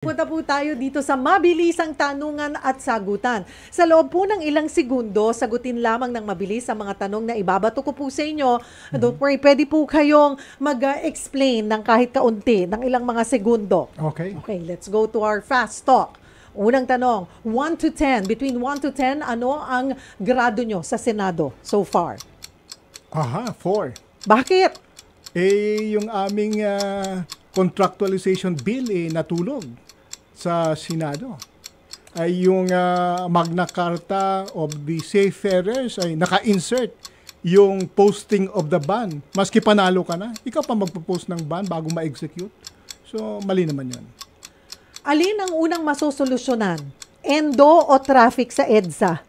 Punta po tayo dito sa mabilisang tanungan at sagutan. Sa loob po ng ilang segundo, sagutin lamang ng mabilis ang mga tanong na ibabato ko po sa inyo. Don't worry, pwede po kayong mag-explain ng kahit kaunti ng ilang mga segundo. Okay. Okay, let's go to our fast talk. Unang tanong, 1 to 10. Between 1 to 10, ano ang grado nyo sa Senado so far? Aha, 4. Bakit? Yung aming contractualization bill natulog sa Senado. Ay yung Magna Carta of the Seafarers ay naka-insert yung posting of the ban. Maski panalo ka na, ikaw pa magpo-post ng ban bago ma-execute. So, mali naman yun. Alin ang unang masosolusyonan? Endo o traffic sa EDSA?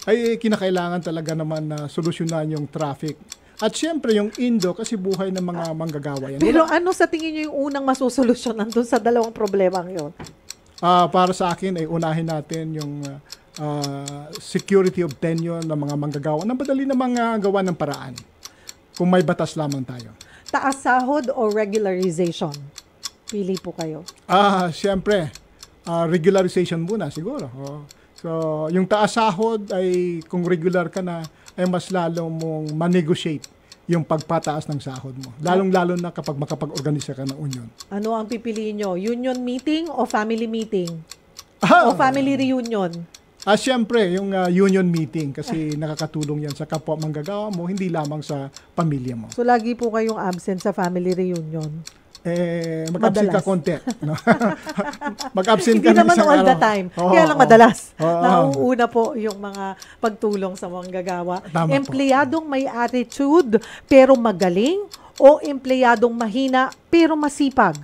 Ay kinakailangan talaga naman na solusyonan yung traffic. At siyempre yung Indo kasi buhay ng mga manggagawa yan. Pero ano sa tingin nyo yung unang masosolusyonan dun sa dalawang problemang yun? Para sa akin ay unahin natin yung security of tenure ng mga manggagawa na madali na mga gawa ng paraan kung may batas lamang tayo. Taas sahod o regularization? Pili po kayo. Siyempre, regularization muna siguro. So, yung taas sahod ay kung regular ka na ay mas lalo mong ma-negotiate yung pagpataas ng sahod mo. Lalong-lalo na kapag makapag-organisa ka ng union. Ano ang pipiliin nyo? Union meeting o family meeting? O family reunion? Siyempre, yung union meeting kasi nakakatulong yan sa kapwa manggagawa mo, hindi lamang sa pamilya mo. So, lagi po kayong absent sa family reunion? Mag-absent ka konti. No? Mag-absent ka hindi naman all the time. Kaya lang madalas. Nauuna po yung mga pagtulong sa mga gagawa. Empleyadong may attitude pero magaling o empleyadong mahina pero masipag?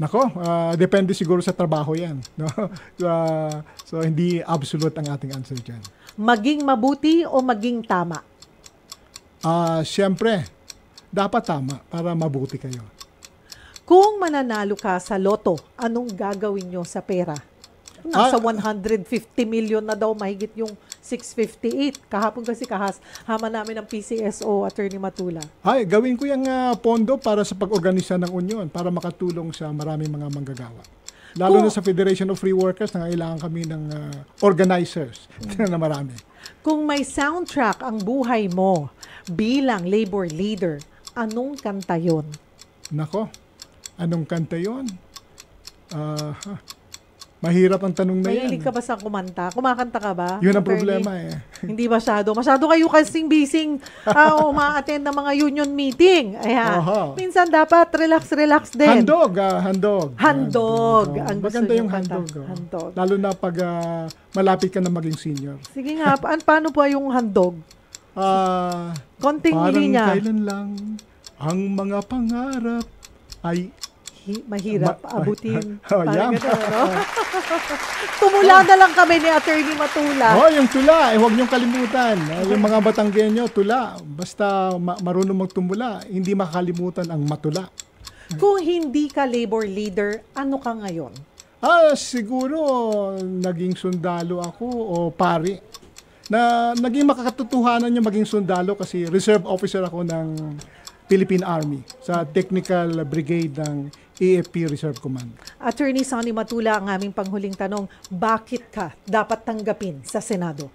Nako, depende siguro sa trabaho yan. No? So, hindi absolute ang ating answer dyan. Maging mabuti o maging tama? Siyempre, dapat tama para mabuti kayo. Kung mananalo ka sa loto, anong gagawin nyo sa pera? Nasa 150 million na daw, mahigit yung 658. Kahapon kasi hama namin ng PCSO, Attorney Matula. Gawin ko yung pondo para sa pag-organisa ng union, para makatulong sa maraming mga manggagawa. Lalo na sa Federation of Free Workers, nangailangan kami ng organizers na marami. Kung may soundtrack ang buhay mo bilang labor leader, anong kanta yun? Nako. Anong kanta yun? Mahirap ang tanong na yan. Mahilig ka ba sa kumanta? Kumakanta ka ba? Yun ang problema Hindi masyado. Masyado kayo kasing-bising uma-attend ng mga union meeting. Ayan. Minsan dapat relax-relax din. Handog. Ang gusto maganda yung kanta. handog. Lalo na pag malapit ka na maging senior. Sige nga. Paano po yung handog? Konting linya. Parang kailan lang ang mga pangarap ay mahirap abutin. Yan. Tumula na lang kami ni Attorney Matula. Yung tula, huwag niyong kalimutan. Yung mga Batanggenyo, tula. Basta marunong magtumula, hindi makakalimutan ang matula. Kung hindi ka labor leader, ano ka ngayon? Siguro naging sundalo ako o pari. Na naging makakatotohanan yung maging sundalo kasi reserve officer ako ng Philippine Army sa Technical Brigade ng AFP Reserve Command. Attorney Sonny Matula, ang aming panghuling tanong, bakit ka dapat tanggapin sa Senado?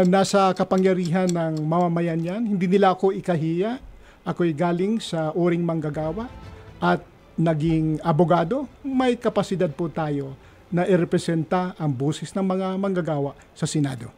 Nasa kapangyarihan ng mamamayan yan. Hindi nila ako ikahiya. Ako'y galing sa uring manggagawa at naging abogado. May kapasidad po tayo na irepresenta ang boses ng mga manggagawa sa Senado.